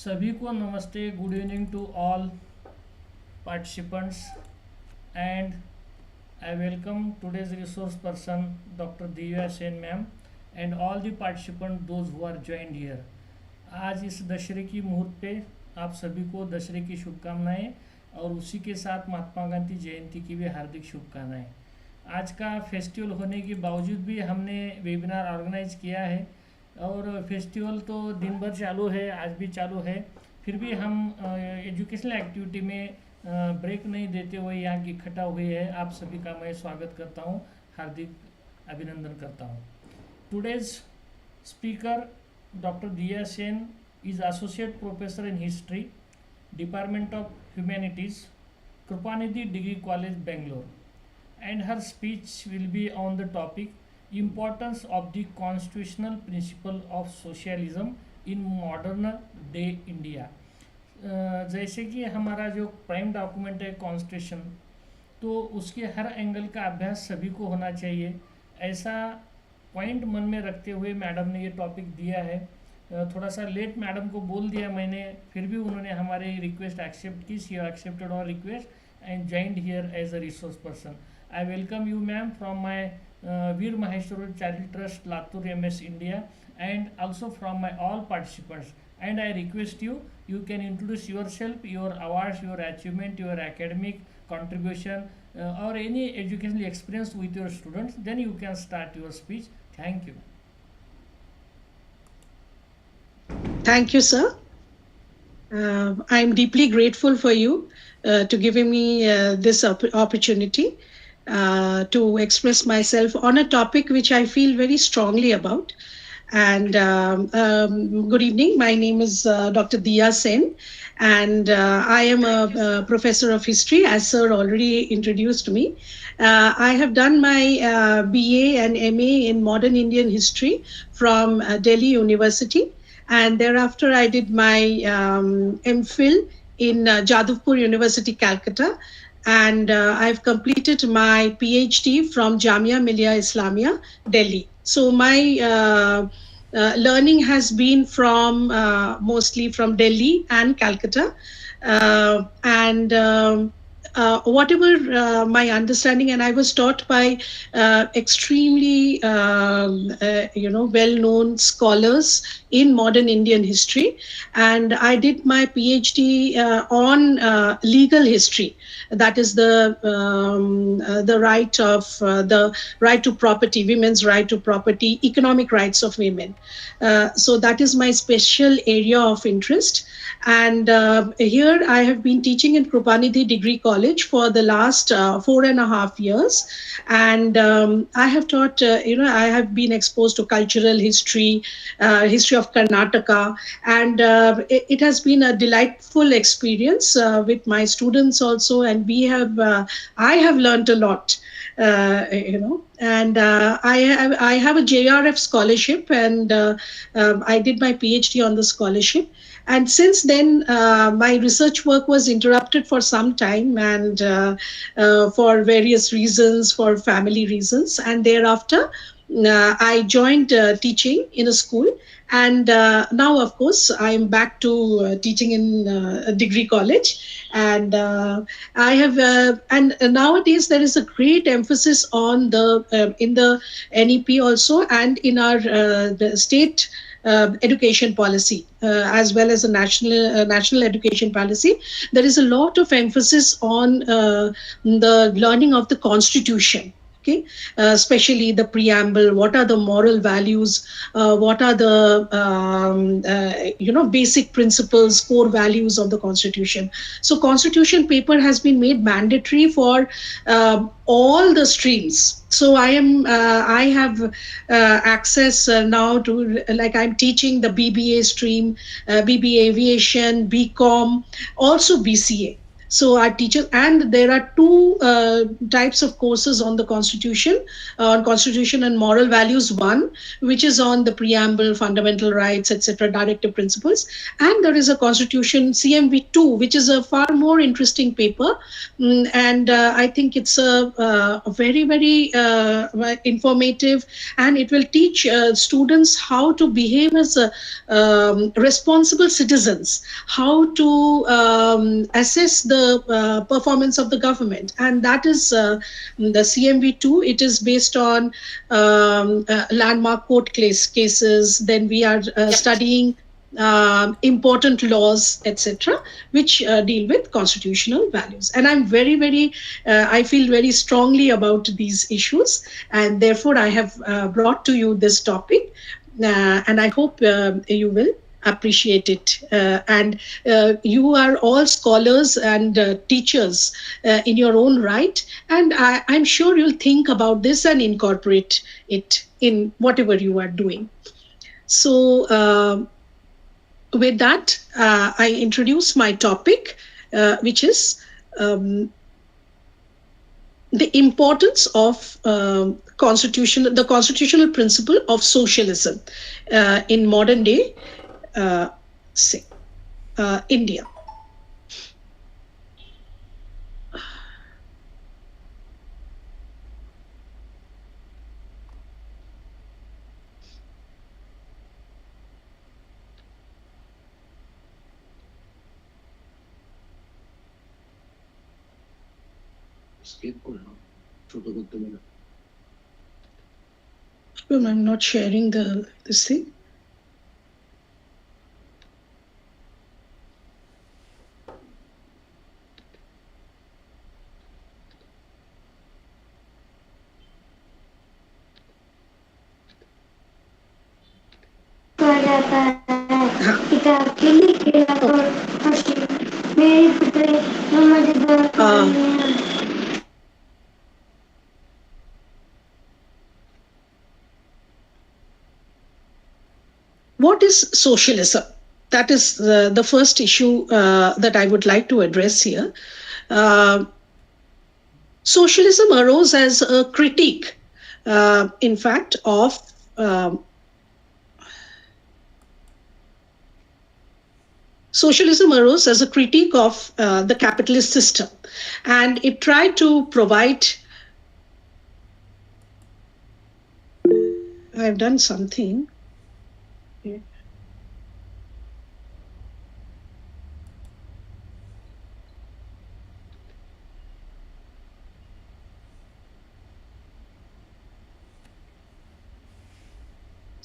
सभी को नमस्ते, good evening to all participants, and I welcome today's resource person Dr. Diya Sen ma'am and all the participants those who are joined here. आज इस दशहरे की मुहूर्त पे आप सभी को दशहरे की शुभकामनाएं और उसी के साथ महात्मा गांधी जयंती की भी हार्दिक शुभकामनाएं। आज का फेस्टिवल होने के बावजूद भी हमने वेबिनार ऑर्गेनाइज किया है और फेस्टिवल तो दिन भर चालू है, आज भी चालू है, फिर भी हम एजुकेशनल एक्टिविटी में ब्रेक नहीं देते हुए यहाँ की इकट्ठा हुए है। आप सभी का मैं स्वागत करता हूँ, हार्दिक अभिनंदन करता हूँ। Today's speaker doctor Diya Sen is associate professor in history, department of humanities, Kripanidhi degree college, Bangalore, and her speech will be on the topic importance of the constitutional principle of socialism in modern day India। जैसे कि हमारा जो prime document है constitution, तो उसके हर angle का अभ्यास सभी को होना चाहिए, ऐसा पॉइंट मन में रखते हुए मैडम ने ये टॉपिक दिया है। थोड़ा सा लेट मैडम को बोल दिया मैंने, फिर भी उन्होंने हमारी रिक्वेस्ट एक्सेप्ट की। She accepted our request and joined here as a resource person. I welcome you, ma'am, from my Veer Maheshwar Charitable Trust, Latur, MS, India, and also from my all participants. And I request you, you can introduce yourself, your awards, your achievement, your academic contribution, or any educational experience with your students. Then you can start your speech. Thank you. Thank you, sir. I'm deeply grateful for you to giving me this opportunity to express myself on a topic which I feel very strongly about. And good evening. My name is Dr. Diya Sen, and I am a professor of history, as sir already introduced me. I have done my BA and MA in modern Indian history from Delhi University, and thereafter I did my MPhil in Jadavpur University, Calcutta. And I've completed my PhD from Jamia Millia Islamia, Delhi. So my learning has been from mostly from Delhi and Calcutta. Whatever my understanding, and I was taught by extremely well-known scholars in modern Indian history, and I did my PhD on legal history. That is the right of the right to property, women's right to property, economic rights of women. So that is my special area of interest. And here I have been teaching in Krupanidhi Degree College for the last 4.5 years. And I have taught, I have been exposed to cultural history, history of Karnataka. And it has been a delightful experience with my students also. And I have learned a lot. And I have a JRF scholarship, and I did my PhD on the scholarship. And since then, my research work was interrupted for some time, and for various reasons, for family reasons. And thereafter, I joined teaching in a school. And now, of course, I'm back to teaching in a degree college. And I have, and nowadays there is a great emphasis on in the NEP also, and in our the state education policy, as well as a national education policy. There is a lot of emphasis on the learning of the Constitution. Okay, especially the preamble. What are the moral values? What are the basic principles, core values of the Constitution? So, Constitution paper has been made mandatory for all the streams. So I have access now to, like, I'm teaching the BBA stream, BBA Aviation, BCom, also BCA. So our teachers, and there are two types of courses on the Constitution, on Constitution and moral values. One, which is on the preamble, fundamental rights, etc., directive principles, and there is a Constitution CMV two, which is a far more interesting paper. And I think it's a very very informative, and it will teach students how to behave as responsible citizens, how to assess the performance of the government, and that is the CMV2. It is based on landmark court cases. Then we are studying important laws, etc., which deal with constitutional values. And I'm very, very, I feel very strongly about these issues, and therefore I have brought to you this topic, and I hope you will appreciate it. And you are all scholars and teachers in your own right, and I'm sure you'll think about this and incorporate it in whatever you are doing. So, with that, I introduce my topic, which is the importance of the constitutional principle of socialism in modern day uh, say, India. I'm not sharing this thing. What is socialism? That is the first issue that I would like to address here. Socialism arose as a critique, in fact, of socialism arose as a critique of the capitalist system, and it tried to provide. I've done something.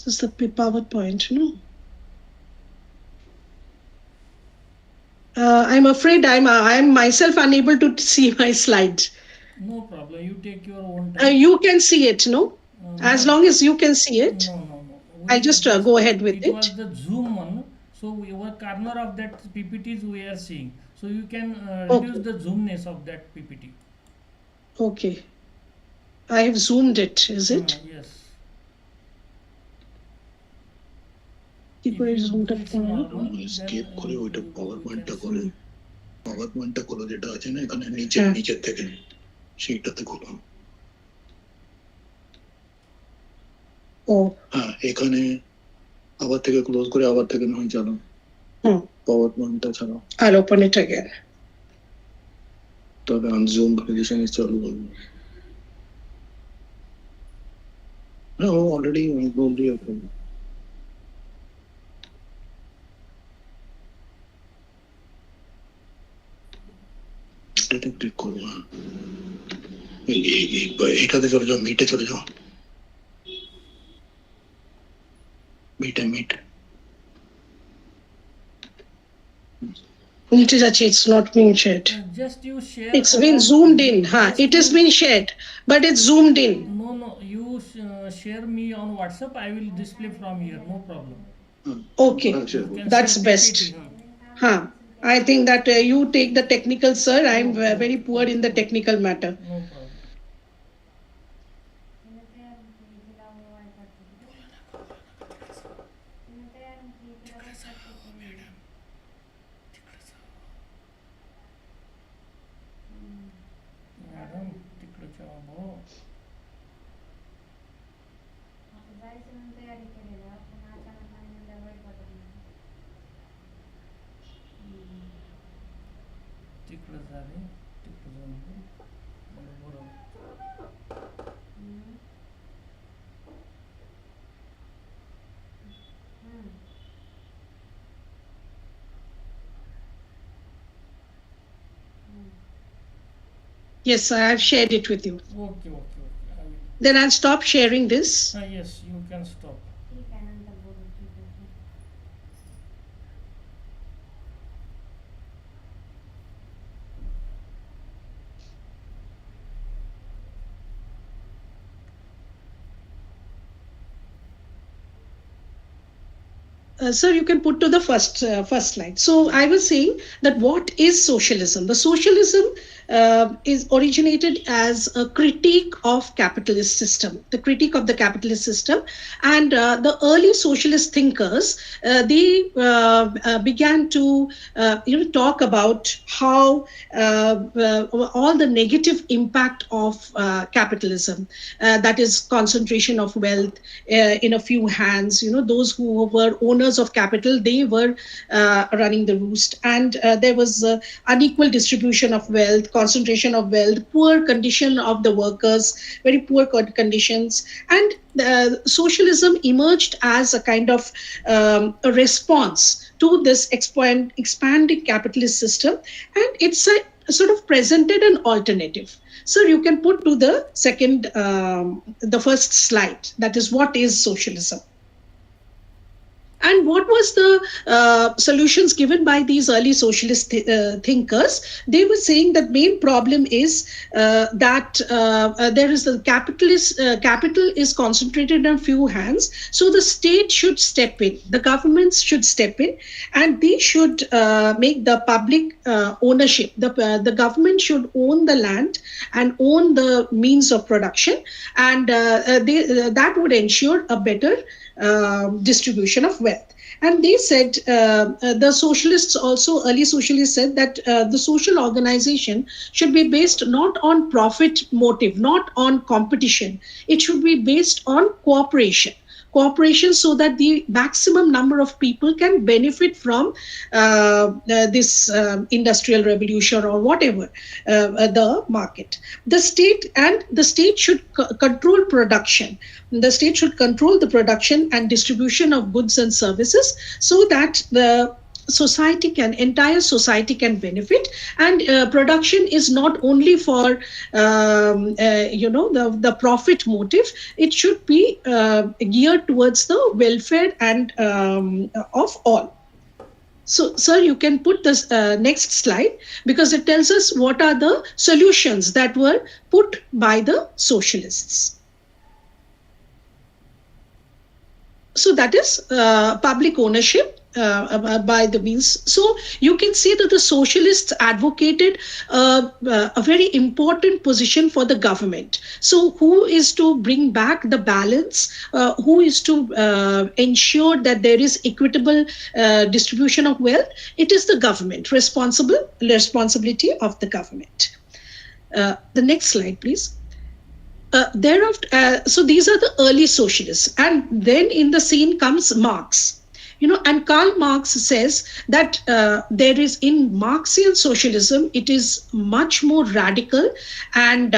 This is the PowerPoint, no? I'm afraid I'm myself unable to see my slide. No problem. You take your own time. You can see it, no? As long as you can see it. No. I'll just go ahead with it. It was the Zoom one. So our corner of that PPTs we are seeing. So you can reduce the zoomness of that PPT. Okay. I have zoomed it, is it? Yes. কি করে জুমটা করব? Escape করে ওইটা পাওয়ার পয়েন্টটা করে পাওয়ার পয়েন্টটা করে যেটা আছে না এখানে নিচে নিচের থেকে সেইটাতে খোলো। ও হ্যাঁ এখানে আবার থেকে ক্লোজ করে আবার থেকে নয় চালাও। পাওয়ার পয়েন্টটা চালাও। I'll open it again. তবে আনজুম পজিশন চালু করব। না অলরেডি বললি এখন। এটাতে ক্লিক করবো। এটাতে চলে যাও, মিটে চলে যাও। Meet It is actually, it's not being shared. Just you share. It's been zoomed in. It has been shared, but it's zoomed in. No. You share me on WhatsApp. I will display from here. No problem. Okay, that's best. I think that you take the technical, sir. I'm very poor in the technical matter. No problem. Yes, I have shared it with you. Okay. Then I'll stop sharing this. Yes, you can stop. Sir, you can put to the first slide. So I was saying that what is socialism? The socialism is originated as a critique of capitalist system, the critique of the capitalist system, and the early socialist thinkers they began to talk about how all the negative impact of capitalism, that is concentration of wealth in a few hands. Those who were owners of capital, they were running the roost, and there was unequal distribution of wealth, concentration of wealth, poor condition of the workers, very poor conditions, and socialism emerged as a kind of a response to this expanding capitalist system, and it's a sort of presented an alternative. Sir, you can put to the the first slide. That is, what is socialism? And what was the solutions given by these early socialist thinkers? They were saying that main problem is that there is the capital is concentrated on few hands. So the state should step in, the governments should step in, and they should make the public ownership. The government should own the land and own the means of production, and that would ensure a better distribution of wealth. And they said, the socialists also, early socialists said that the social organization should be based not on profit motive, not on competition. It should be based on cooperation. So that the maximum number of people can benefit from this industrial revolution or whatever the market. The state should control production. The state should control the production and distribution of goods and services so that the entire society can benefit, and production is not only for the profit motive. It should be geared towards the welfare and of all. So, sir, you can put this next slide, because it tells us what are the solutions that were put by the socialists. So that is public ownership by the means. So you can see that the socialists advocated a very important position for the government. So who is to bring back the balance? Who is to ensure that there is equitable distribution of wealth? It is the government, responsibility of the government. The next slide, please. Thereafter, so these are the early socialists, and then in the scene comes Marx. And Karl Marx says that there is, in Marxian socialism, it is much more radical, and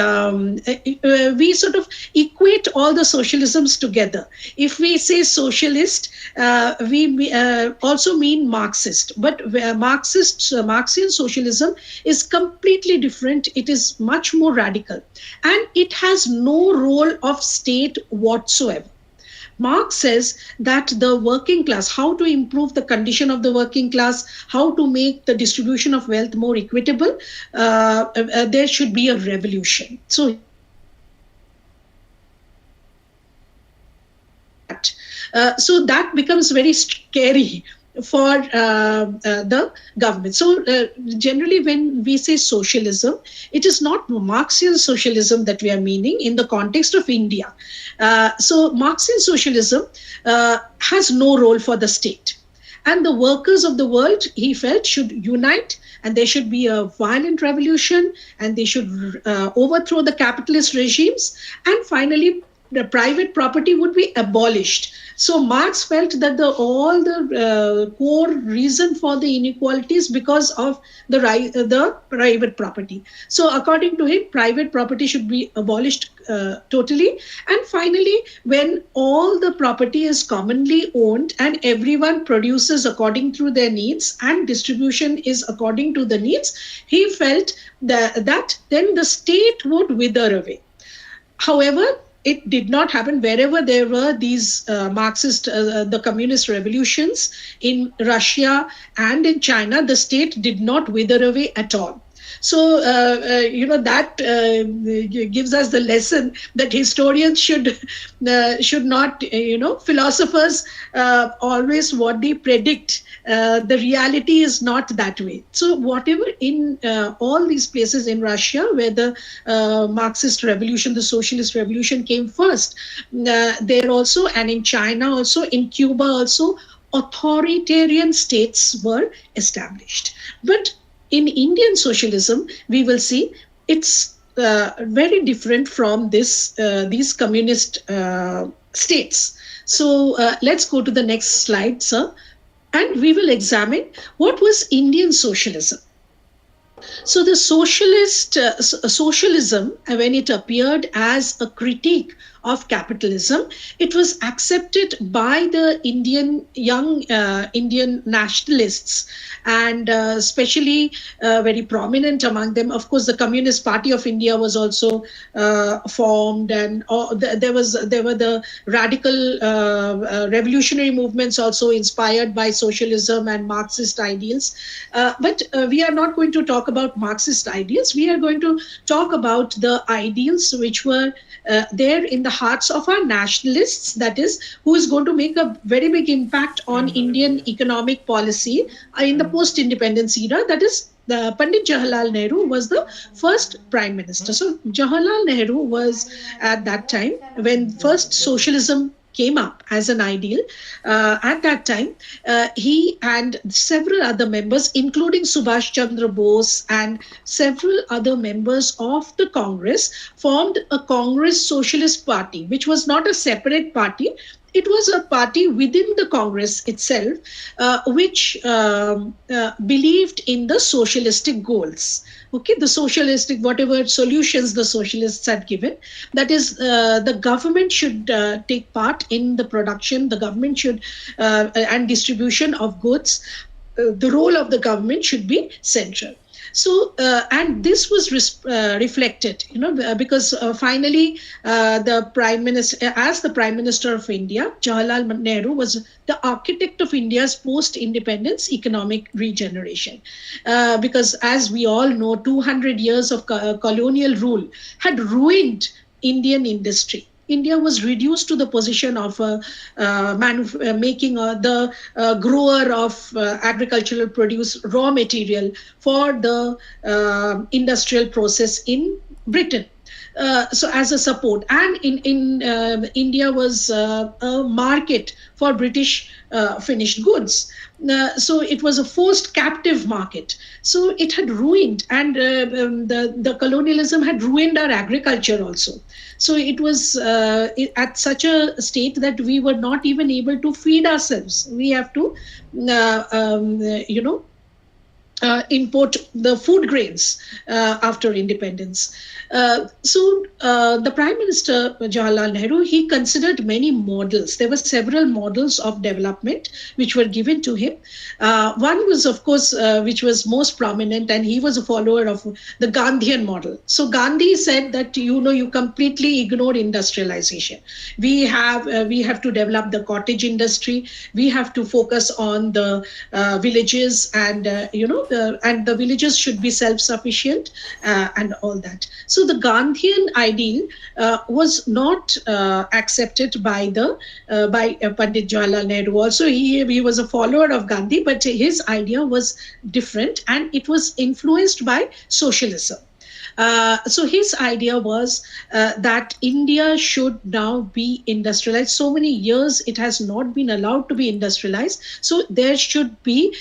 we sort of equate all the socialisms together. If we say socialist, we also mean Marxist, but Marxian socialism is completely different. It is much more radical, and it has no role of state whatsoever. Marx says that the working class, how to improve the condition of the working class, how to make the distribution of wealth more equitable, there should be a revolution. So that becomes very scary for the government. So generally, when we say socialism, it is not Marxian socialism that we are meaning in the context of India. So Marxian socialism has no role for the state. And the workers of the world, he felt, should unite, and there should be a violent revolution, and they should overthrow the capitalist regimes, and finally the private property would be abolished. So Marx felt that all the core reason for the inequalities because of the private property. So according to him, private property should be abolished totally. And finally, when all the property is commonly owned and everyone produces according to their needs and distribution is according to the needs, he felt that then the state would wither away. However, it did not happen. Wherever there were these Marxist, the communist revolutions in Russia and in China, the state did not wither away at all. So, that gives us the lesson that historians should not, philosophers always what they predict. The reality is not that way. So whatever in all these places in Russia where the Marxist revolution, the socialist revolution came first, there also, and in China also, in Cuba also, authoritarian states were established. But in Indian socialism, we will see it's very different from these communist states. So let's go to the next slide, sir. And we will examine what was Indian socialism. So the socialism, when it appeared as a critique of capitalism, it was accepted by the young Indian nationalists, and especially very prominent among them. Of course, the Communist Party of India was also formed, and there were the radical revolutionary movements also inspired by socialism and Marxist ideals. But we are not going to talk about Marxist ideals. We are going to talk about the ideals which were there in the hearts of our nationalists, that is, who is going to make a very big impact on Indian economic policy in the post-independence era. That is, the Pandit Jawaharlal Nehru was the first prime minister. So Jawaharlal Nehru was at that time when first socialism came up as an ideal. At that time, he and several other members, including Subhash Chandra Bose and several other members of the Congress, formed a Congress Socialist Party, which was not a separate party. It was a party within the Congress itself, which believed in the socialistic goals. Okay, the socialistic, whatever solutions the socialists had given, that is, the government should take part in the production, the government should, and distribution of goods. The role of the government should be central. So, and this was reflected, because finally the Prime Minister, as the Prime Minister of India, Jawaharlal Nehru was the architect of India's post-independence economic regeneration. Because as we all know, 200 years of colonial rule had ruined Indian industry. India was reduced to the position of making the grower of agricultural produce, raw material for the industrial process in Britain. So as a support, and in India was a market for British finished goods. So it was a forced captive market. So it had ruined, and the colonialism had ruined our agriculture also. So it was at such a state that we were not even able to feed ourselves. We have to, import the food grains after independence. So the Prime Minister, Jawaharlal Nehru, he considered many models. There were several models of development which were given to him. One was, of course, which was most prominent, and he was a follower of the Gandhian model. So Gandhi said that, you completely ignore industrialization. We have to develop the cottage industry. We have to focus on the villages, and and the villages should be self-sufficient and all that. So the Gandhian ideal was not accepted by Pandit Jawaharlal Nehru. Also, he was a follower of Gandhi, but his idea was different, and it was influenced by socialism. So his idea was that India should now be industrialized. So many years it has not been allowed to be industrialized. So there should be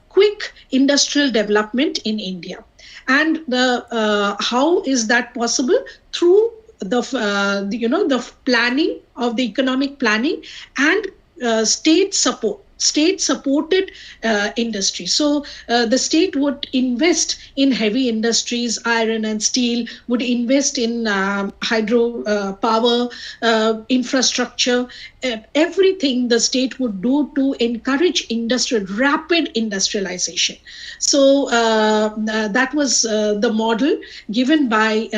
quick industrial development in India. And how is that possible? Through the planning of the economic planning and state supported industry. So the state would invest in heavy industries, iron and steel, would invest in hydro power, infrastructure, everything the state would do to encourage rapid industrialization. So that was the model given by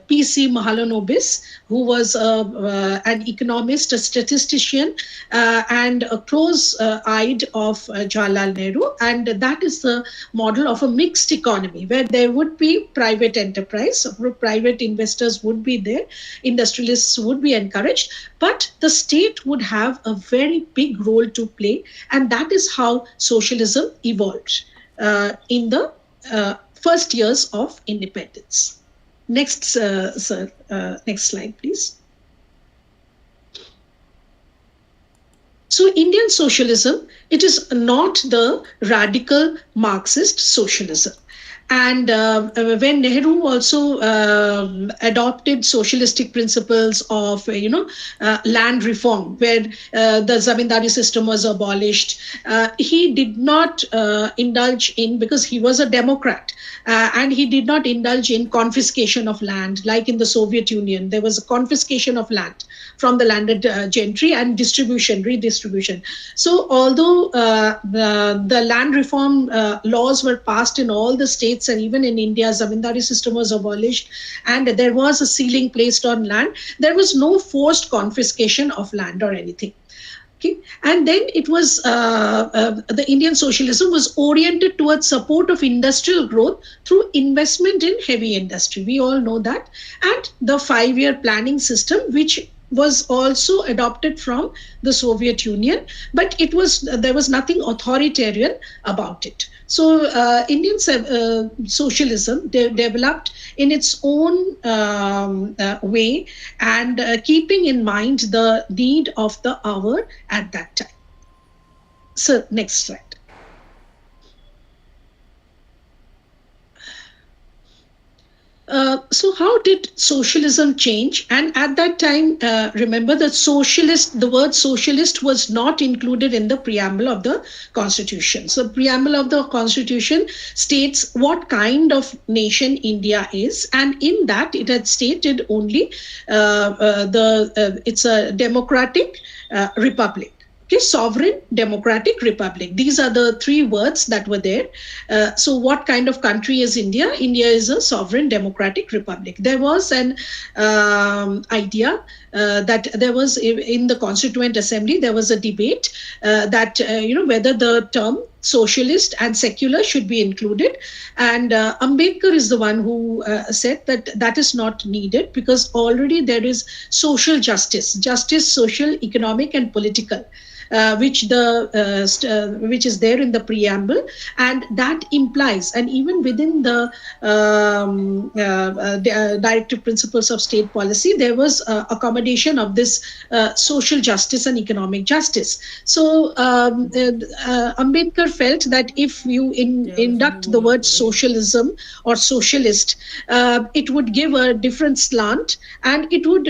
P.C. Mahalanobis, who was an economist, a statistician, and a close-eyed of Jawaharlal Nehru. And that is the model of a mixed economy, where there would be private enterprise, private investors would be there, industrialists would be encouraged, but the state would have a very big role to play. And that is how socialism evolved in the first years of independence. Next, sir, next slide, please. So Indian socialism, it is not the radical Marxist socialism. And when Nehru also adopted socialistic principles of, land reform, where the zamindari system was abolished, he did not indulge in, because he was a Democrat, and he did not indulge in confiscation of land. Like in the Soviet Union, there was a confiscation of land from the landed gentry and redistribution. So although the land reform laws were passed in all the states, and even in India, zamindari system was abolished, and there was a ceiling placed on land, there was no forced confiscation of land or anything. Okay. And then it was the Indian socialism was oriented towards support of industrial growth through investment in heavy industry. We all know that. And the 5-year planning system, which was also adopted from the Soviet Union, but there was nothing authoritarian about it. So Indian socialism developed in its own way, and keeping in mind the need of the hour at that time. So next slide. So how did socialism change? And at that time, remember that the word socialist was not included in the preamble of the Constitution. So the preamble of the Constitution states what kind of nation India is. And in that, it had stated only it's a democratic republic. Okay, sovereign democratic republic. These are the 3 words that were there. So what kind of country is India? India is a sovereign democratic republic. There was an idea that there was in the Constituent Assembly, there was a debate that, whether the term socialist and secular should be included. And Ambedkar is the one who said that that is not needed, because already there is social justice, social, economic and political, which is there in the preamble, and that implies, and even within the directive principles of state policy, there was accommodation of this social justice and economic justice. So Ambedkar felt that if you induct the word socialism or socialist, it would give a different slant, and it would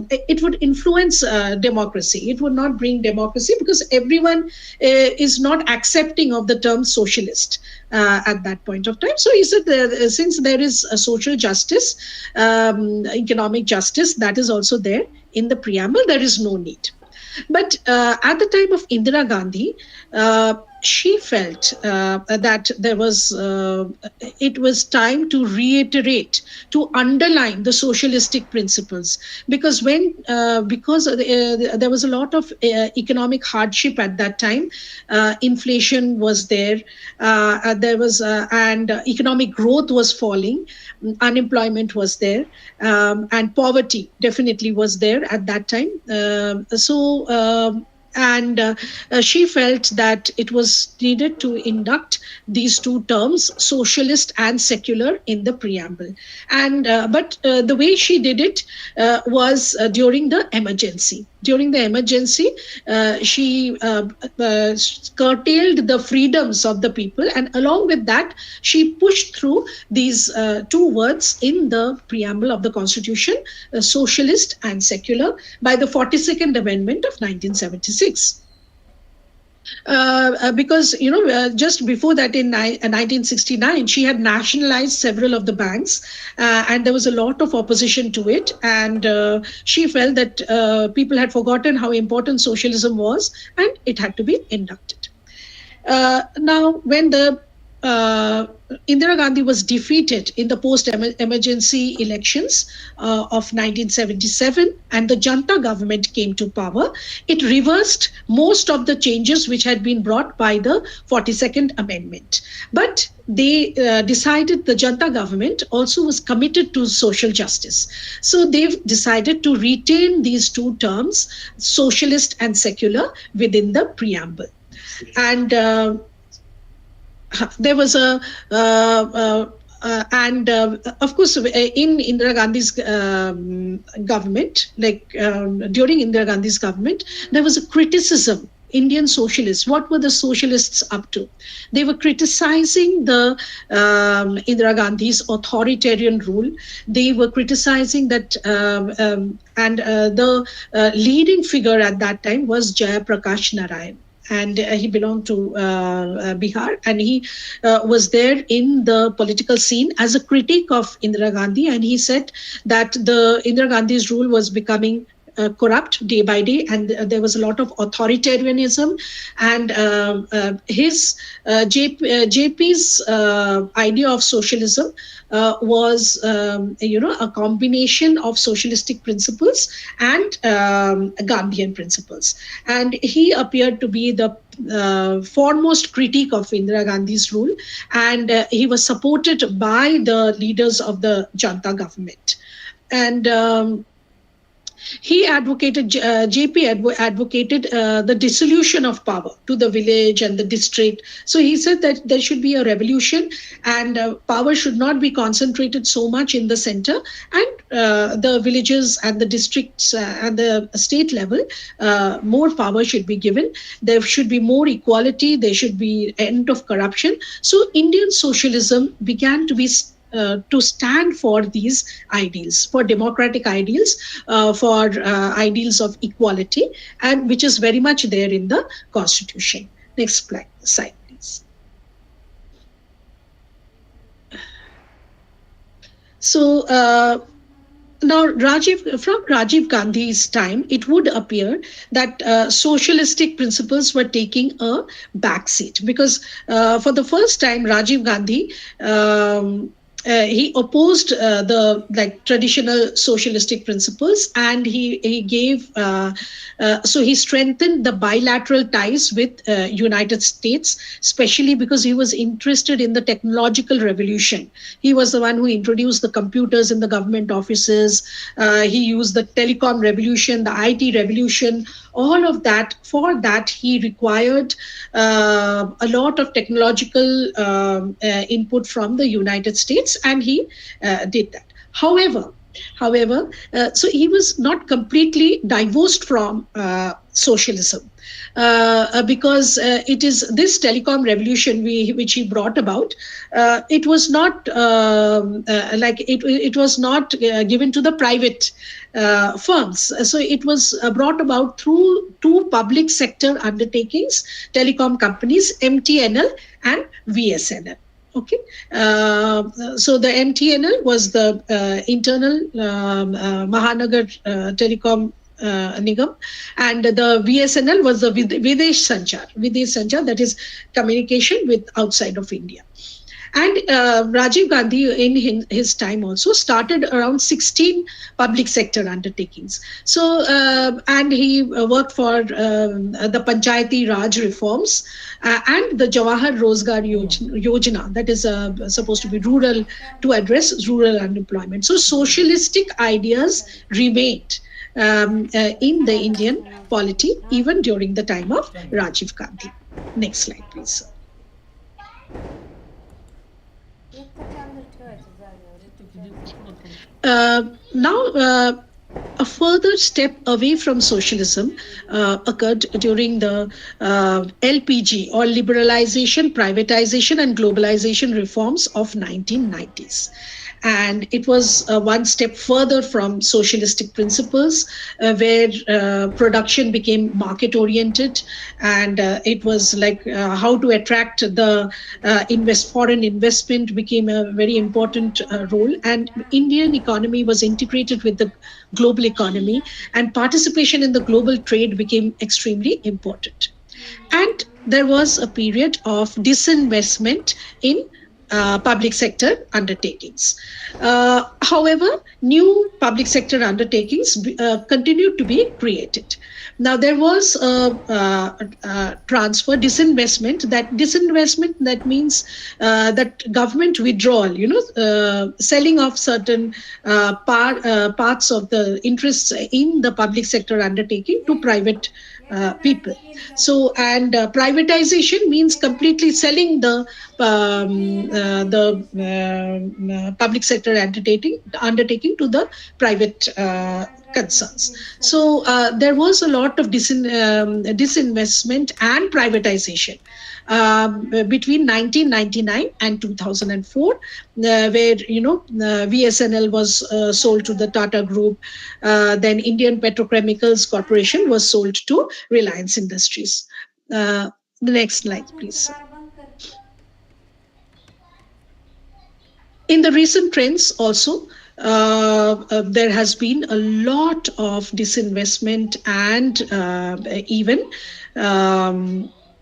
it would influence democracy. It would not bring democracy, because everyone is not accepting of the term socialist at that point of time. So he said, since there is a social justice, economic justice, that is also there in the preamble, there is no need. But at the time of Indira Gandhi, she felt that it was time to reiterate, to underline the socialistic principles, because because there was a lot of economic hardship at that time. Inflation was there, and economic growth was falling, unemployment was there, and poverty definitely was there at that time. And she felt that it was needed to induct these two terms, socialist and secular, in the preamble. And but the way she did it was during the emergency. During the emergency, she curtailed the freedoms of the people, and along with that, she pushed through these two words in the preamble of the Constitution, socialist and secular, by the 42nd Amendment of 1976. Because just before that, in 1969, she had nationalized several of the banks, and there was a lot of opposition to it, and she felt that people had forgotten how important socialism was, and it had to be inducted. Now, when the Indira Gandhi was defeated in the post-emergency elections of 1977, and the Janta government came to power, it reversed most of the changes which had been brought by the 42nd Amendment. But they decided, the Janta government also was committed to social justice. So they've decided to retain these two terms, socialist and secular, within the preamble. And there was a and of course, in Indira Gandhi's government, during Indira Gandhi's government, there was a criticism. Indian socialists, what were the socialists up to? They were criticizing the Indira Gandhi's authoritarian rule. They were criticizing that, and the leading figure at that time was Jaya Prakash Narayan. And he belonged to Bihar, and he was there in the political scene as a critic of Indira Gandhi, and he said that the Indira Gandhi's rule was becoming corrupt day by day, and there was a lot of authoritarianism, and his JP's idea of socialism was a combination of socialistic principles and Gandhian principles, and he appeared to be the foremost critique of Indira Gandhi's rule, and he was supported by the leaders of the Janta government. And he advocated, JP advocated the dissolution of power to the village and the district. So he said that there should be a revolution, and power should not be concentrated so much in the center, and the villages and the districts and the state level, more power should be given. There should be more equality. There should be end of corruption. So Indian socialism began to be to stand for these ideals, for democratic ideals, for ideals of equality, and which is very much there in the Constitution. Next slide, please. So now, from Rajiv Gandhi's time, it would appear that socialistic principles were taking a backseat, because for the first time, Rajiv Gandhi he opposed the traditional socialistic principles, and he gave so he strengthened the bilateral ties with United States, especially because he was interested in the technological revolution. He was the one who introduced the computers in the government offices. He used the telecom revolution, the IT revolution, all of that. For that, he required a lot of technological input from the United States, and he did that. However, so he was not completely divorced from socialism, because it is this telecom revolution which he brought about. It was not it was not given to the private firms. So it was brought about through two public sector undertakings, telecom companies, MTNL and VSNL. Okay, so the MTNL was the internal Mahanagar Telecom Nigam, and the VSNL was the Videsh Sanchar, that is communication with outside of India. And Rajiv Gandhi, in his time, also started around 16 public sector undertakings. So, and he worked for the Panchayati Raj reforms and the Jawahar Rozgar Yojana, that is supposed to be rural, to address rural unemployment. So, socialistic ideas remained. in the Indian polity, even during the time of Rajiv Gandhi. Next slide, please. Now, a further step away from socialism occurred during the LPG, or liberalization, privatization and globalization reforms of 1990s. And it was one step further from socialistic principles, where production became market oriented, and it was like how to attract the foreign investment became a very important role, and Indian economy was integrated with the global economy, and participation in the global trade became extremely important. And there was a period of disinvestment in public sector undertakings. However, new public sector undertakings continued to be created. Now, there was a transfer, disinvestment that means that government withdrawal, selling of certain parts of the interests in the public sector undertaking to private people. So, and privatization means completely selling the public sector undertaking to the private concerns. So there was a lot of disinvestment and privatization between 1999 and 2004, where VSNL was sold to the Tata Group. Then Indian Petrochemicals Corporation was sold to Reliance Industries. The next slide, please. In the recent trends also, there has been a lot of disinvestment, and even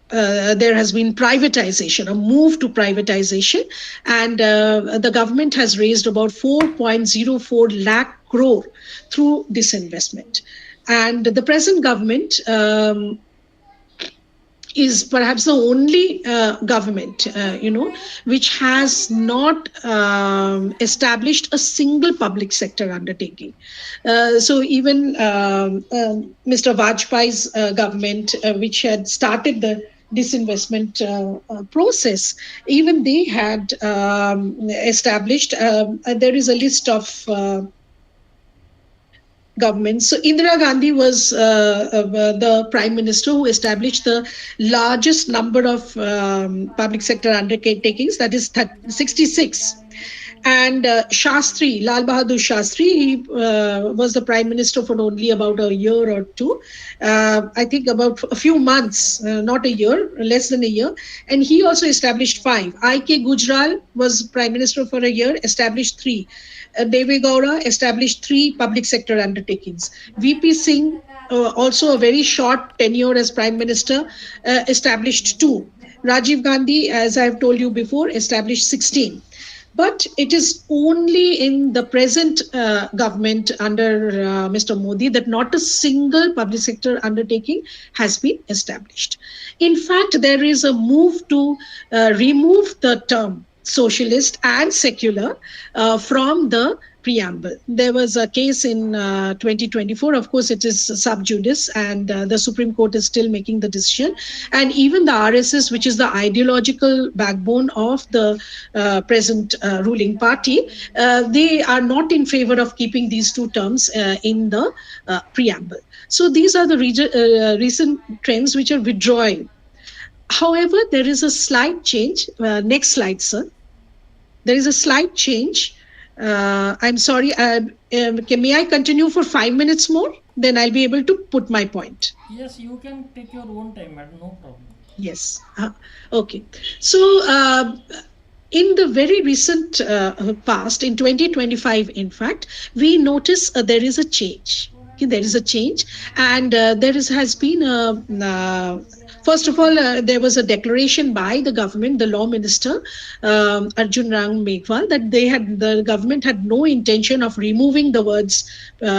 there has been privatization, a move to privatization, and the government has raised about 4.04 lakh crore through disinvestment. And the present government is perhaps the only government, which has not established a single public sector undertaking. So even Mr. Vajpayee's government, which had started the disinvestment process, even they had established, there is a list of government. So Indira Gandhi was the prime minister who established the largest number of public sector undertakings, that is 66. And Shastri, Lal Bahadur Shastri, he was the prime minister for only about a year or two. I think about a few months, not a year, less than a year. And he also established 5. I.K. Gujral was prime minister for a year, established 3. Deve Gowda established 3 public sector undertakings. VP Singh, also a very short tenure as prime minister, established 2. Rajiv Gandhi, as I've told you before, established 16. But it is only in the present government under Mr. Modi that not a single public sector undertaking has been established. In fact, there is a move to remove the term socialist and secular from the preamble. There was a case in 2024. Of course, it is sub judice, and the Supreme Court is still making the decision. And even the RSS, which is the ideological backbone of the present ruling party, they are not in favor of keeping these 2 terms in the preamble. So these are the recent trends which are withdrawing. However, there is a slight change. Next slide, sir. There is a slight change. I'm sorry. May I continue for 5 minutes more? Then I'll be able to put my point. Yes, you can take your own time, madam. No problem. Yes. Okay. So, in the very recent past, in 2025, in fact, we notice there is a change. Okay, there is a change, and has been a first of all, there was a declaration by the government, the law minister, Arjun Ram Meghwal, that the government had no intention of removing the words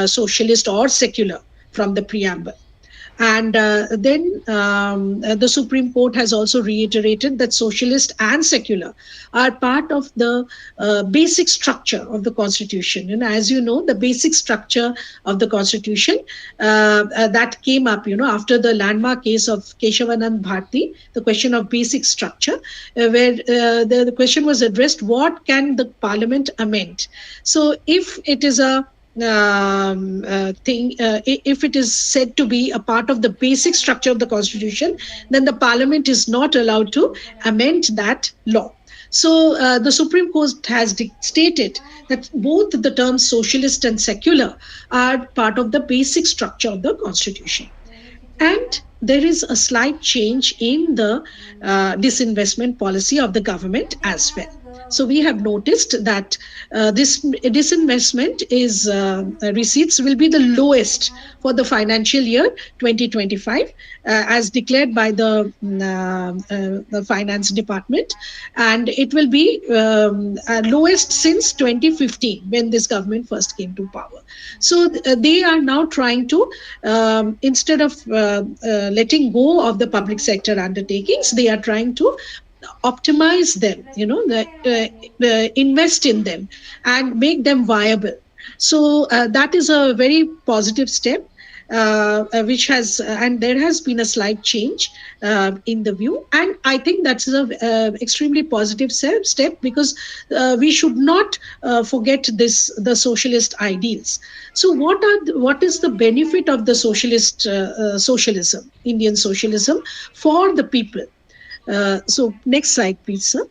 socialist or secular from the preamble. And then the Supreme Court has also reiterated that socialist and secular are part of the basic structure of the Constitution. And as you know, the basic structure of the Constitution that came up, after the landmark case of Keshavanand Bharti, the question of basic structure, where the question was addressed: what can the Parliament amend? So, if it is a thing, if it is said to be a part of the basic structure of the Constitution, then the Parliament is not allowed to amend that law. So the Supreme Court has stated that both the terms socialist and secular are part of the basic structure of the Constitution. And there is a slight change in the disinvestment policy of the government as well. So we have noticed that this disinvestment is receipts will be the lowest for the financial year 2025, as declared by the finance department, and it will be lowest since 2015, when this government first came to power. So they are now trying to, instead of letting go of the public sector undertakings, they are trying to optimize them, invest in them and make them viable. So that is a very positive step, which has, and there has been a slight change in the view. And I think that's a extremely positive step, because we should not forget the socialist ideals. So what is the benefit of the socialism, Indian socialism, for the people? So next slide, please, sir.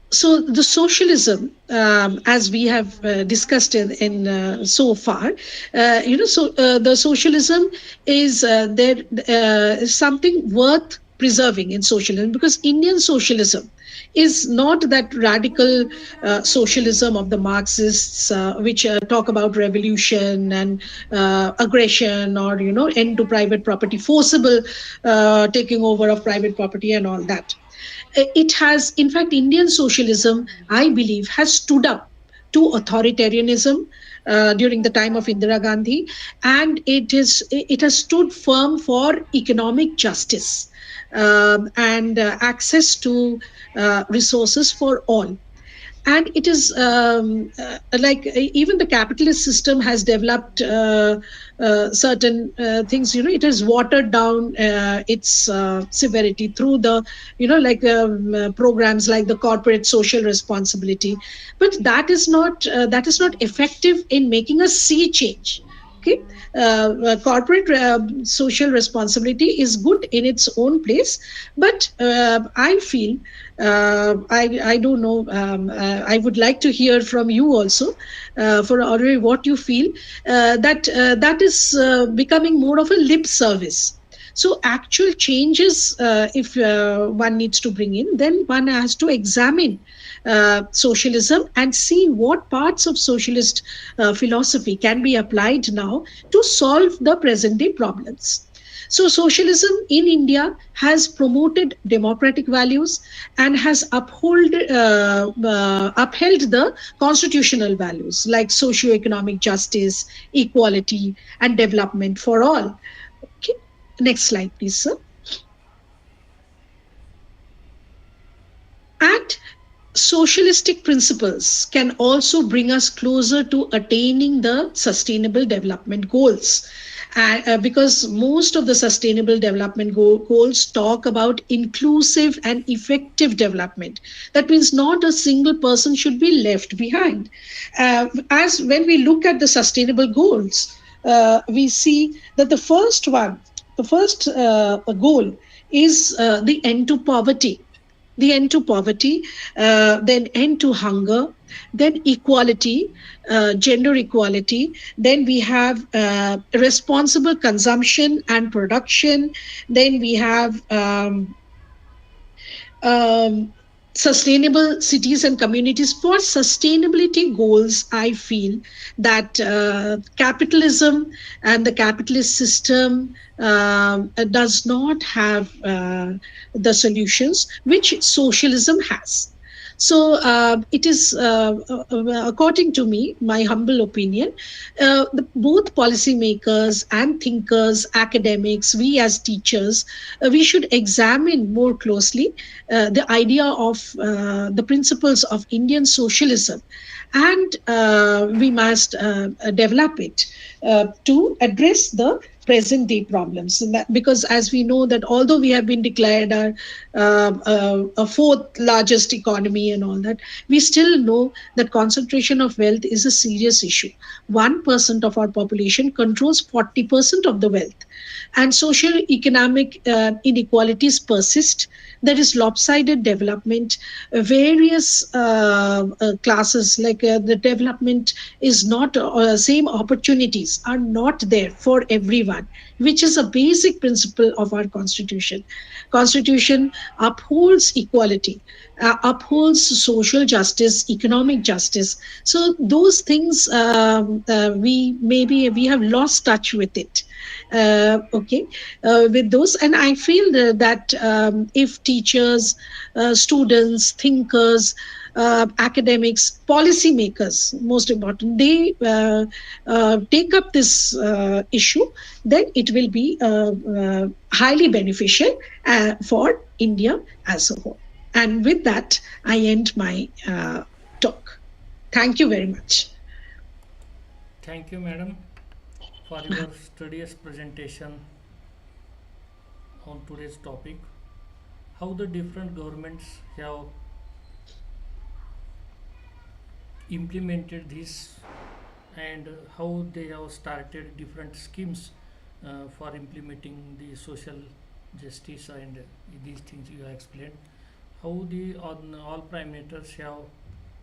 So the socialism, as we have discussed in so far, the socialism is there is something worth preserving in socialism, because Indian socialism is not that radical socialism of the Marxists, which talk about revolution and aggression, or end to private property, forcible taking over of private property and all that. It has, in fact, Indian socialism, I believe, has stood up to authoritarianism during the time of Indira Gandhi, and it has stood firm for economic justice and access to resources for all. And it is like even the capitalist system has developed certain things. It has watered down its severity through the programs like the corporate social responsibility, but that is not effective in making a sea change. Okay, corporate social responsibility is good in its own place, but I feel, I don't know, I would like to hear from you also, for Audrey, what you feel, that is becoming more of a lip service. So actual changes, if one needs to bring in, then one has to examine socialism and see what parts of socialist philosophy can be applied now to solve the present day problems. So socialism in India has promoted democratic values and has upheld the constitutional values like socio-economic justice, equality, and development for all. Okay. Next slide, please, sir. And socialistic principles can also bring us closer to attaining the sustainable development goals. Because most of the sustainable development goals talk about inclusive and effective development. That means not a single person should be left behind. As when we look at the sustainable goals, we see that the first goal is the end to poverty. Then end to hunger, then equality, gender equality. Then we have responsible consumption and production. Then we have sustainable cities and communities. For sustainability goals, I feel that capitalism and the capitalist system does not have the solutions which socialism has. So it is, according to me, my humble opinion, both policymakers and thinkers, academics, we as teachers, we should examine more closely the idea of the principles of Indian socialism, and we must develop it to address the present day problems. Because as we know that although we have been declared a fourth largest economy and all that, we still know that concentration of wealth is a serious issue. 1% of our population controls 40% of the wealth, and social economic inequalities persist. There is lopsided development. Various classes, like the development is not, same opportunities are not there for everyone, which is a basic principle of our constitution. Constitution upholds equality, upholds social justice, economic justice. So those things, we have lost touch with it. Okay, with those, and I feel that if teachers, students, thinkers, academics, policymakers, most important, they take up this issue, then it will be highly beneficial for India as a whole. And with that, I end my talk. Thank you very much. Thank you, madam, for your studious presentation on today's topic, how the different governments have implemented this and how they have started different schemes for implementing the social justice and these things you have explained. How the all prime ministers have,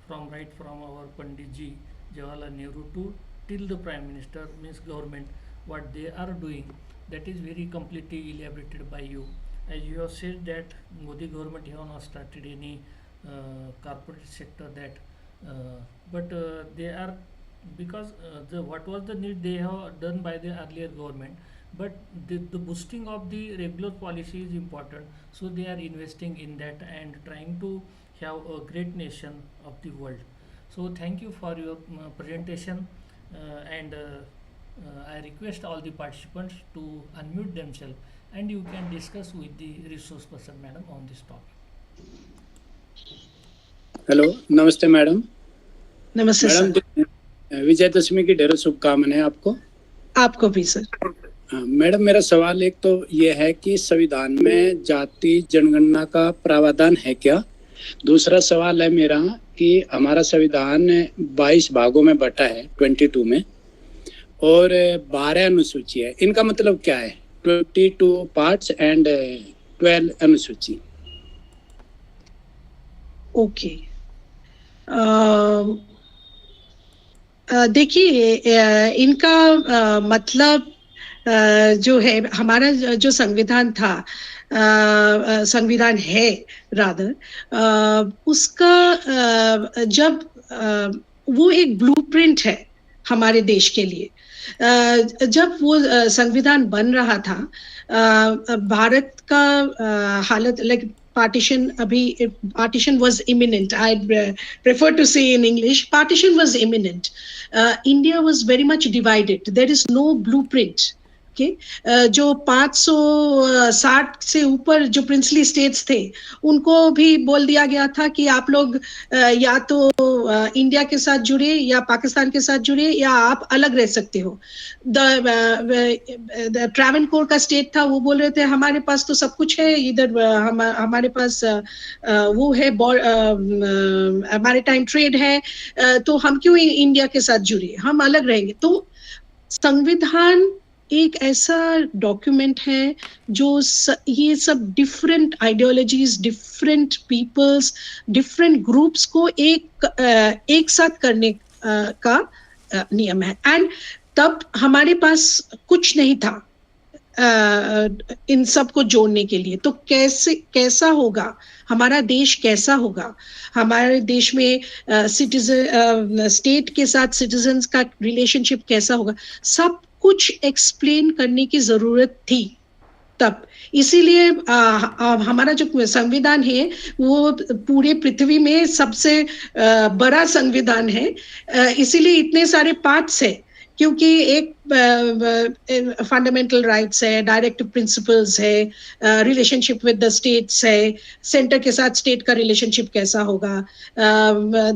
from our Pandit ji Jawaharlal Nehru to till the prime minister, means government, what they are doing, that is very completely elaborated by you. As you have said that Modi government have not started any corporate sector, that but they are, because what was the need they have done by the earlier government, but the boosting of the regular policy is important, so they are investing in that and trying to have a great nation of the world. So thank you for your presentation, and I request all the participants to unmute themselves and you can discuss with the resource person madam on this topic. Hello, नमस्ते madam. नमस्ते madam, Vijayadashami की ढेरों शुभकामनाएं आपको. आपको भी sir. Madam, मेरा सवाल एक तो ये है कि संविधान में जाति जनगणना का प्रावधान है क्या? दूसरा सवाल है मेरा कि हमारा संविधान 22 भागों में बटा है, 22 में, और 12 अनुसूची है. इनका मतलब क्या है? 22 पार्ट्स एंड 12 अनुसूची. ओके, देखिए, इनका मतलब जो है, हमारा जो संविधान था, संविधान है रादर, उसका जब वो एक ब्लूप्रिंट है हमारे देश के लिए. जब वो संविधान बन रहा था, भारत का हालत, like partition was imminent. I'd prefer to say in English, partition was imminent. India was very much divided. There is no blueprint. Okay, जो 560 से ऊपर जो प्रिंसली स्टेट्स थे, उनको भी बोल दिया गया था कि आप लोग या तो इंडिया के साथ जुड़े या पाकिस्तान के साथ जुड़े या आप अलग रह सकते हो. द ट्रावनकोर का स्टेट था, वो बोल रहे थे हमारे पास तो सब कुछ है, इधर हमारे पास वो है, मैरीटाइम ट्रेड है, तो हम क्यों इंडिया के साथ जुड़े, हम अलग रहेंगे. तो संविधान एक ऐसा डॉक्यूमेंट है जो ये सब different ideologies, different peoples, different groups को एक साथ करने का नियम है. एंड तब हमारे पास कुछ नहीं था इन सब को जोड़ने के लिए. तो कैसा होगा हमारा देश, कैसा होगा हमारे देश में सिटीजन, स्टेट के साथ सिटीजन्स का रिलेशनशिप कैसा होगा, सब कुछ एक्सप्लेन करने की जरूरत थी. तब इसीलिए हमारा जो संविधान है वो पूरे पृथ्वी में सबसे बड़ा संविधान है। इसीलिए इतने सारे पार्ट्स है, क्योंकि एक फंडामेंटल राइट्स है, डायरेक्टिव प्रिंसिपल्स है, रिलेशनशिप विद द स्टेट्स है, सेंटर के साथ स्टेट का रिलेशनशिप कैसा होगा,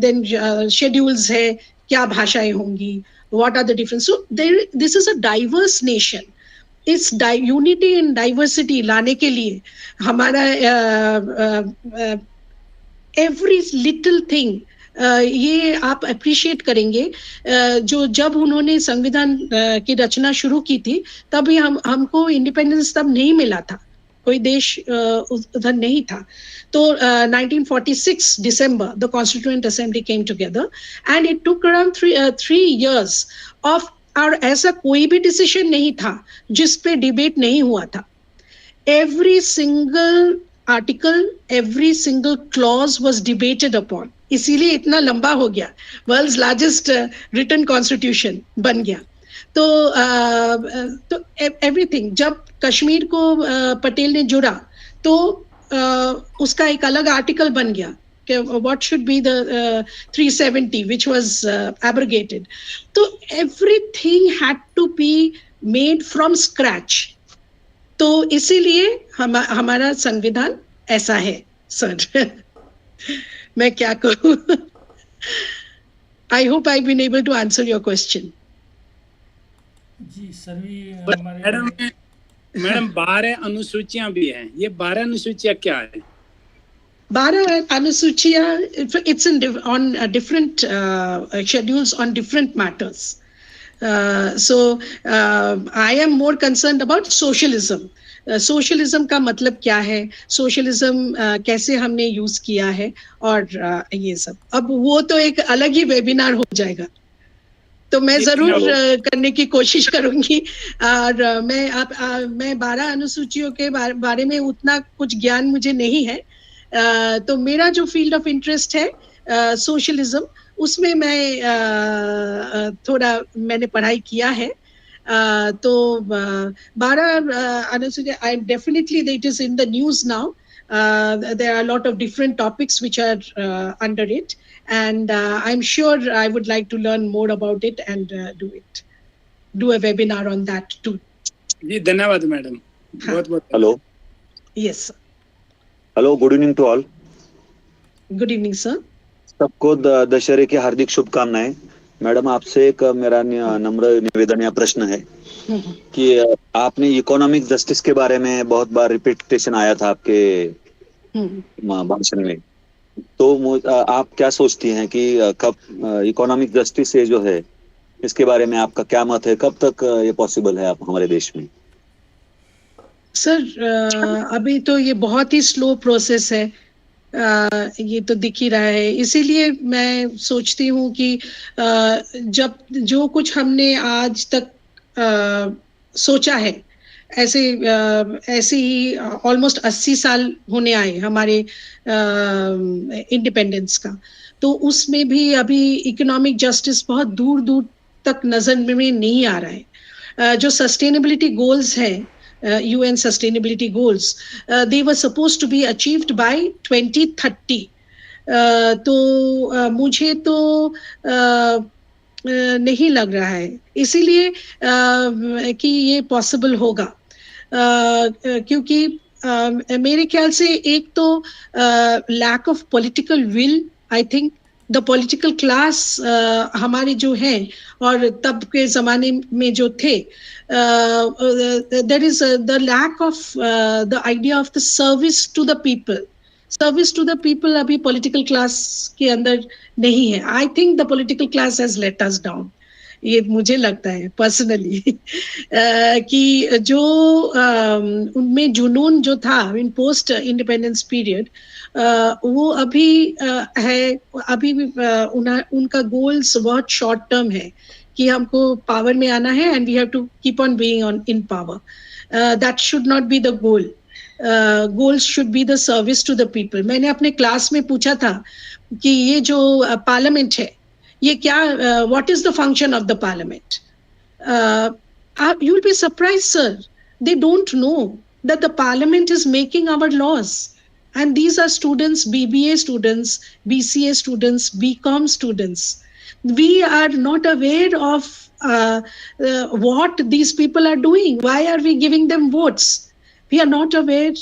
देन शेड्यूल्स है, क्या भाषाएं होंगी, what are the difference. So this is a diverse nation. इस यूनिटी एंड डाइवर्सिटी लाने के लिए हमारा एवरी लिटिल थिंग ये आप अप्रिशिएट करेंगे। जो जब उन्होंने संविधान की रचना शुरू की थी तभी हमको इंडिपेंडेंस तब नहीं मिला था, कोई देश उधर नहीं था। तो 1946 December the Constituent Assembly came together and it took around 3 years of, और ऐसा कोई भी डिसीजन नहीं था जिस पे डिबेट नहीं हुआ था। Every single article, every single clause was debated upon. इसीलिए इतना लंबा हो गया, वर्ल्ड्स लार्जेस्ट रिटन कॉन्स्टिट्यूशन बन गया। तो एवरीथिंग, जब कश्मीर को पटेल ने जुड़ा तो उसका एक अलग आर्टिकल बन गया कि what should be the 370 which was abrogated. तो everything had to be made from scratch. तो इसीलिए हमारा संविधान ऐसा है सर। मैं क्या करूं? I hope I've been able to answer your question. जी सर भी मैडम 12 अनुसूचियां भी हैं, ये 12 अनुसूचियां क्या है? 12 अनुसूचियां, it's on different schedules on different matters. So I am more concerned about socialism. Socialism का मतलब क्या है, सोशलिज्म कैसे हमने यूज किया है, और ये सब अब वो तो एक अलग ही वेबिनार हो जाएगा, तो मैं जरूर करने की कोशिश करूंगी। और मैं 12 अनुसूचियों के बारे में उतना कुछ ज्ञान मुझे नहीं है। तो मेरा जो फील्ड ऑफ इंटरेस्ट है सोशलिज्म, उसमें मैं थोड़ा मैंने पढ़ाई किया है। तो 12 अनुसूचियां, I definitely, it is in the news now. There are a lot of different topics which are under it, and I'm sure I would like to learn more about it and do a webinar on that too. जी धन्यवाद madam, बहुत बहुत। Hello. Yes sir. Hello, good evening to all. Good evening sir. सबको दशहरे की हार्दिक शुभकामनाएं। Madam, आपसे एक मेरा नम्र निवेदन या प्रश्न है कि आपने इकोनॉमिक जस्टिस के बारे में बहुत बार रिपीटेशन आया था आपके भाषण में, तो आप क्या सोचती हैं कि कब इकोनॉमिक जस्टिस ये जो है इसके बारे में आपका क्या मत है, कब तक ये पॉसिबल है आप हमारे देश में? सर अभी तो ये बहुत ही स्लो प्रोसेस है, ये तो दिख ही रहा है। इसीलिए मैं सोचती हूँ कि जब जो कुछ हमने आज तक सोचा है, ऐसे ही ऑलमोस्ट 80 साल होने आए हमारे इंडिपेंडेंस का, तो उसमें भी अभी इकोनॉमिक जस्टिस बहुत दूर दूर तक नजर में नहीं आ रहा है। जो सस्टेनेबिलिटी गोल्स हैं, UN sustainability goals, they were supposed to be achieved by 2030. तो मुझे तो नहीं लग रहा है इसीलिए कि ये पॉसिबल होगा, क्योंकि मेरे ख्याल से एक तो lack of political will, I think the political class हमारे जो हैं और तब के जमाने में जो थे, there is the lack of the idea of the service to the people. Service to the people अभी political class के अंदर नहीं है। I think the political class has let us down. ये मुझे लगता है पर्सनली कि जो उनमें जुनून जो था इन पोस्ट इंडिपेंडेंस पीरियड, वो अभी है, अभी भी उनका गोल्स बहुत शॉर्ट टर्म है कि हमको पावर में आना है and we have to keep on being on in power. That should not be the goal. Goals should be the service to the people. मैंने अपने क्लास में पूछा था कि ये जो पार्लियामेंट है ये क्या, what is the function of the parliament? You will be surprised sir, they don't know. that the parliament is making our laws. And these are students, BBA students, BCA students, BCom students. We are not aware of what these people are doing. Why are we giving them votes? We are not aware.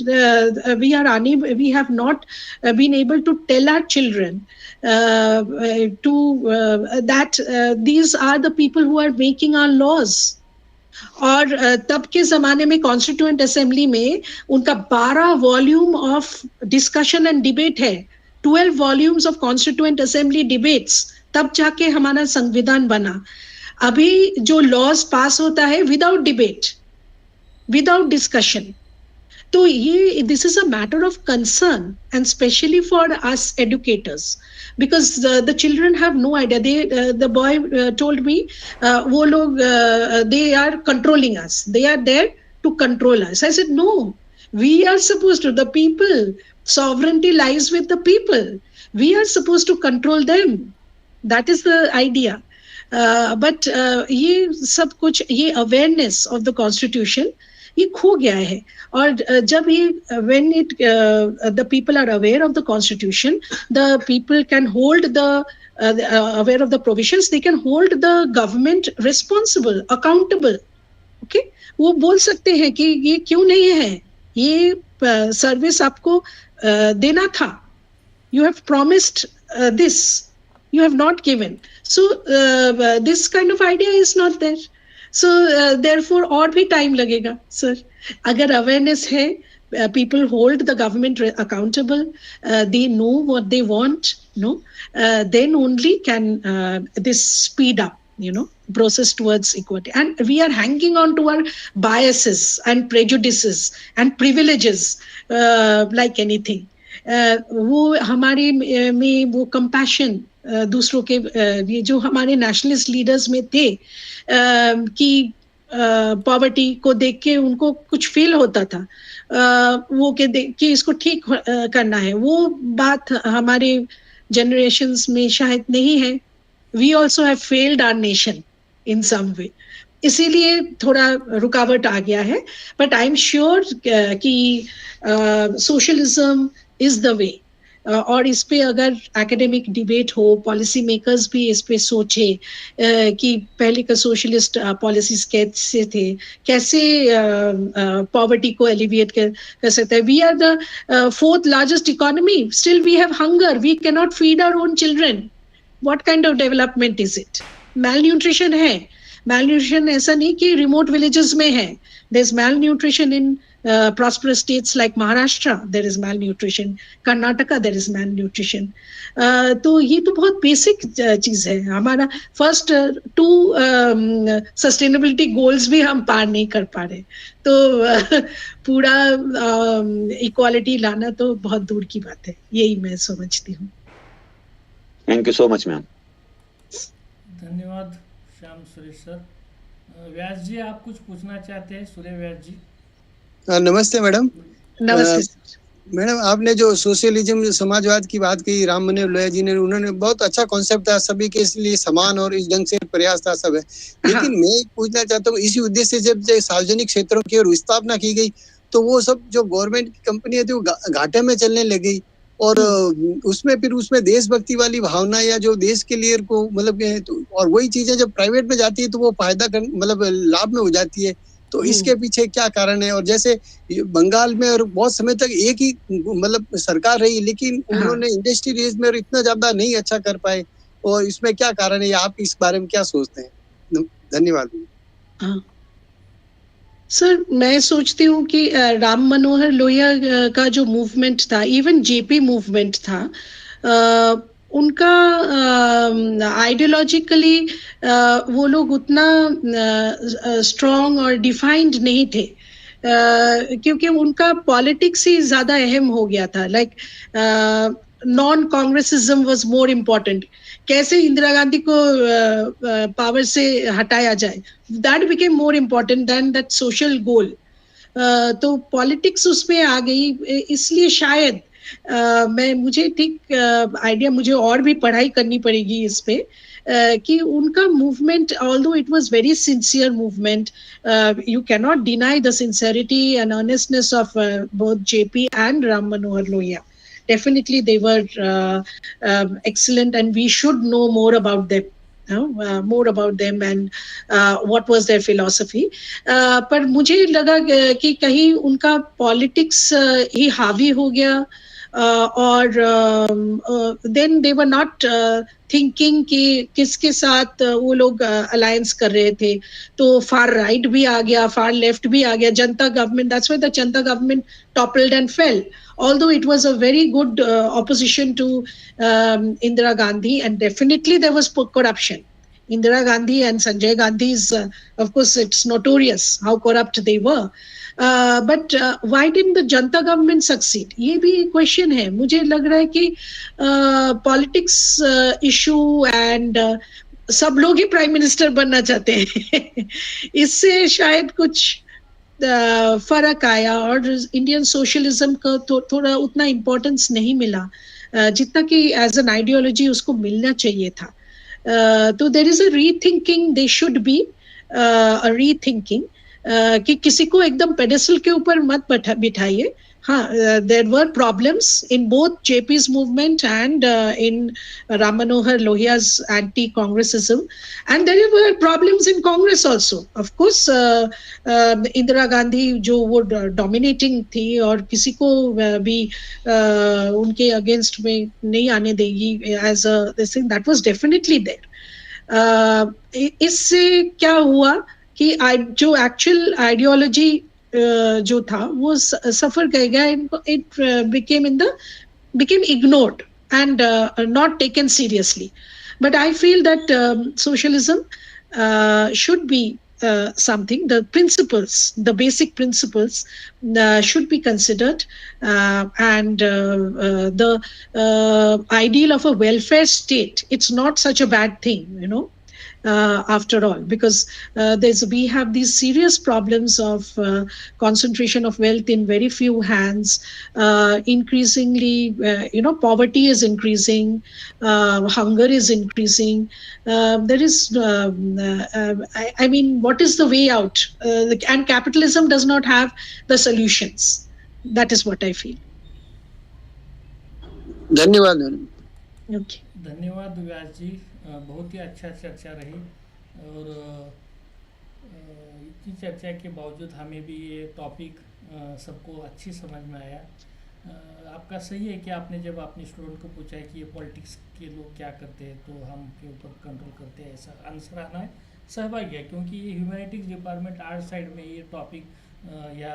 We are unable. We have not been able to tell our children that these are the people who are making our laws. और तब के ज़माने में constituent assembly में उनका 12 volume of discussion and debate है, 12 volumes of constituent assembly debates, तब जाके हमारा संविधान बना. अभी जो लॉज पास होता है विदाउट डिबेट, विदाउट डिस्कशन. तो ये this is a matter of concern and specially for us educators, because the children have no idea. The boy told me wo log they are controlling us, they are there to control us. I said no, we are supposed to, the people, sovereignty lies with the people, we are supposed to control them. That is the idea. But ye sab kuch, ye awareness of the constitution ये खो गया है. और जब ये when it the people are aware of the constitution, the people can hold the aware of the provisions, they can hold the government responsible, accountable. Okay, वो बोल सकते हैं कि ये क्यों नहीं है, ये सर्विस आपको देना था, you have promised this, you have not given. So this kind of idea is not there. So therefore और भी टाइम लगेगा सर. अगर अवेयरनेस है, people hold the government accountable, they know what they want, no, then only can this speed up, you know, process towards equality. And we are hanging on to our biases and prejudices and privileges like anything. वो हमारे में वो compassion दूसरों के, ये जो हमारे nationalist leaders में थे कि पॉवर्टी को देख के उनको कुछ फील होता था, वो कि इसको ठीक करना है, वो बात हमारे जनरेशंस में शायद नहीं है. We also have failed our nation in some way, इसीलिए थोड़ा रुकावट आ गया है. बट आई एम श्योर कि सोशलिज्म इज द वे. और इस पे अगर एकेडमिक डिबेट हो, पॉलिसी मेकर्स भी इस पे सोचे कि पहले का सोशलिस्ट पॉलिसीज कैसे थे, कैसे पॉवर्टी को एलिविएट कर सकते हैं. We are the 4th largest economy, still we have hunger, we cannot feed our own children. What kind of development is it? Malnutrition है. Malnutrition ऐसा नहीं कि remote villages में है. There's malnutrition in prosperous states like Maharashtra, there is malnutrition. Karnataka, there is malnutrition. तो ये तो बहुत बेसिक चीज है. हमारा फर्स्ट 2 सस्टेनेबिलिटी गोल्स भी हम पार नहीं कर पा रहे, तो पूरा इक्वालिटी लाना तो बहुत दूर की बात है. यही मैं समझती हूँ. Thank you so much ma'am. धन्यवाद श्याम सुरेश सर. व्यास जी, आप कुछ पूछना चाहते हैं? सूर्य व्यास जी. नमस्ते मैडम. नमस्ते मैडम, आपने जो सोशलिज्म समाजवाद की बात की, राम मनोहर लोहिया जी ने, उन्होंने बहुत अच्छा कॉन्सेप्ट था, सभी के लिए समान और इस ढंग से प्रयास था सब है. लेकिन मैं पूछना चाहता हूँ, इसी उद्देश्य से जब सार्वजनिक क्षेत्रों की और स्थापना की गई तो वो सब जो गवर्नमेंट की कंपनियां थी वो घाटे में चलने लगी. और उसमें देशभक्ति वाली भावना या जो देश के लिए को मतलब, और वही चीजें जब प्राइवेट में जाती है तो वो फायदा मतलब लाभ में हो जाती है. तो इसके पीछे क्या कारण है? और जैसे बंगाल में और बहुत समय तक एक ही मतलब सरकार रही, लेकिन उन्होंने इंडस्ट्री रेज में इतना ज्यादा नहीं अच्छा कर पाए, और इसमें क्या कारण है? आप इस बारे में क्या सोचते हैं? धन्यवाद. सर, मैं सोचती हूँ कि राम मनोहर लोहिया का जो मूवमेंट था, इवन जेपी मूवमेंट था, उनका आइडियोलॉजिकली वो लोग उतना स्ट्रॉन्ग और डिफाइंड नहीं थे, क्योंकि उनका पॉलिटिक्स ही ज्यादा अहम हो गया था. Like non Congressism was more important. कैसे इंदिरा गांधी को पावर से हटाया जाए, that became more important then that social goal. तो पॉलिटिक्स उसमें आ गई, इसलिए शायद मुझे ठीक आइडिया, मुझे और भी पढ़ाई करनी पड़ेगी इस पे, कि उनका movement, although it was very sincere movement, you cannot deny the sincerity and earnestness of both JP and Ram Manohar Lohia. Definitely they were excellent, and we should know more about them. More about them and what was their philosophy. पर मुझे लगा कि कहीं उनका politics ही हावी हो गया, और then they were not thinking कि किसके साथ वो लोग alliance कर रहे थे. तो far right भी आ गया, far left भी आ गया. जनता government, that's why the Janata government toppled and fell. Although it was a very good opposition to Indira Gandhi, and definitely there was corruption. Indira Gandhi and Sanjay Gandhi's, of course, it's notorious how corrupt they were. But why didn't the Janta government succeed? ये भी question है. मुझे लग रहा है कि politics issue and सब लोग ही प्राइम मिनिस्टर बनना चाहते हैं. इससे शायद कुछ फर्क आया, और इंडियन सोशलिज्म का थोड़ा उतना इम्पोर्टेंस नहीं मिला जितना कि एज एन आइडियोलॉजी उसको मिलना चाहिए था. तो there is a rethinking, they should be a rethinking, कि किसी को एकदम पेडेस्टल के ऊपर मत बिठाइए. हाँ, there were problems in both JP's movement and in Ram Manohar Lohia's anti-Congressism, and there were problems in Congress also. Of course, Indira Gandhi जो वो dominating थी और किसी को भी उनके against में नहीं आने देगी as a this thing, that was definitely there. इससे क्या हुआ कि जो actual ideology जो था वो सफर कर गया. It became ignored and not taken seriously. But I feel that socialism should be something, the principles, the basic principles should be considered, and the ideal of a welfare state, it's not such a bad thing, after all, because we have these serious problems of concentration of wealth in very few hands. Increasingly, poverty is increasing, hunger is increasing. There is, I mean, what is the way out? And capitalism does not have the solutions. That is what I feel. धन्यवाद. Okay. धन्यवाद व्यास जी, बहुत ही अच्छा चर्चा रही, और इतनी चर्चा के बावजूद हमें भी ये टॉपिक सबको अच्छी समझ में आया. आपका सही है कि आपने जब अपने स्टूडेंट को पूछा है कि ये पॉलिटिक्स के लोग क्या करते हैं तो हम के ऊपर कंट्रोल करते हैं, ऐसा आंसर आना है सहभागी है, क्योंकि ये ह्यूमैनिटीज़ डिपार्टमेंट आर्ट साइड में ये टॉपिक या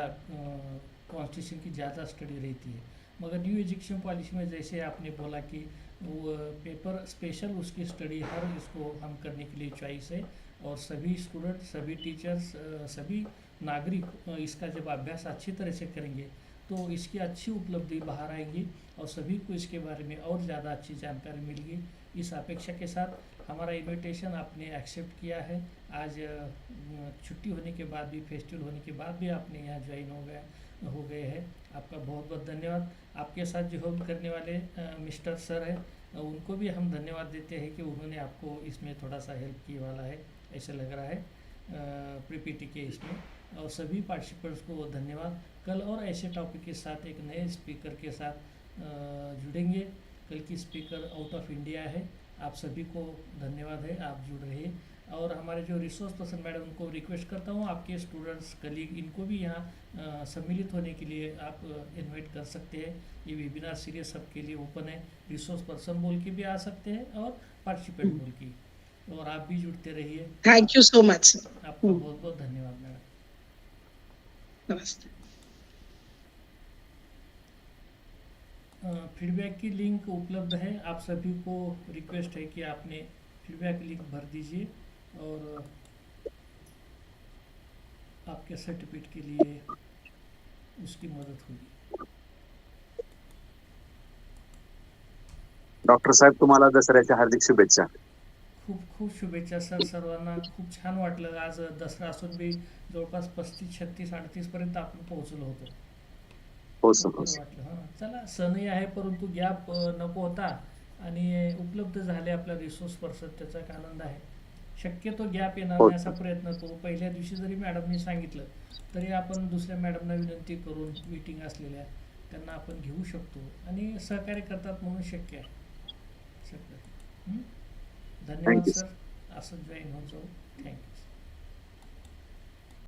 कॉन्स्टिट्यूशन की ज़्यादा स्टडी रहती है. मगर न्यू एजुकेशन पॉलिसी में जैसे आपने बोला कि वो पेपर स्पेशल उसकी स्टडी हर इसको हम करने के लिए चॉइस है, और सभी स्टूडेंट, सभी टीचर्स, सभी नागरिक इसका जब अभ्यास अच्छी तरह से करेंगे तो इसकी अच्छी उपलब्धि बाहर आएगी और सभी को इसके बारे में और ज़्यादा अच्छी जानकारी मिलेगी. इस अपेक्षा के साथ हमारा इन्विटेशन आपने एक्सेप्ट किया है. आज छुट्टी होने के बाद भी, फेस्टिवल होने के बाद भी आपने यहाँ ज्वाइन हो गए हैं. आपका बहुत बहुत धन्यवाद. आपके साथ जो होल्ड करने वाले मिस्टर सर हैं उनको भी हम धन्यवाद देते हैं कि उन्होंने आपको इसमें थोड़ा सा हेल्प किए वाला है, ऐसा लग रहा है पीपीटी के इसमें. और सभी पार्टिसिपेंट्स को धन्यवाद. कल और ऐसे टॉपिक के साथ एक नए स्पीकर के साथ जुड़ेंगे. कल की स्पीकर आउट ऑफ इंडिया है. आप सभी को धन्यवाद है, आप जुड़ रहे. और हमारे जो रिसोर्स पर्सन मैडम, उनको रिक्वेस्ट करता हूँ आपके स्टूडेंट्स, कलीग, इनको भी यहाँ सम्मिलित होने के लिए आप इनवाइट कर सकते हैं. ये वेबिनार सीरीज सबके लिए ओपन है. रिसोर्स पर्सन बोल के भी आ सकते हैं और पार्टिसिपेंट बोल के, और आप भी जुड़ते रहिए. Thank you so much. आपका बहुत बहुत धन्यवाद मैडम. नमस्ते. फीडबैक की लिंक उपलब्ध है. आप सभी को रिक्वेस्ट है कि आपने फीडबैक लिंक भर दीजिए और आपके सर्टिफिकेट के लिए उसकी मदद होगी. डॉक्टर साहेब, तुम्हाला दसऱ्याच्या हार्दिक शुभेच्छा. खूप खूप शुभेच्छा सर सर्वांना. खूप छान वाटलं. आज दसरा असून बी जवळपास 35, 36, 38 पर्यंत आपण पोहोचलो होतो. हो सर. वाटलं. हां, चला, सणही आहे परंतु गॅप नको होता. आणि उपलब्ध झाले आपला रिसोर्स पर्सन, त्याचा एक आनंद आहे. शक्यतो गॅप येणार हो. नाही असा प्रयत्न करू. पहिल्या दिवशी जरी मॅडमनी सांगितलं तरी आपण दुसऱ्या मॅडमना विनंती करून मीटिंग असलेल्या त्यांना आपण घेऊ शकतो आणि सहकार्य करतात म्हणून शक्य आहे. शक्य. धन्यवाद Thank you, सर. असं जॉईन होत जाऊ. थँक्यू.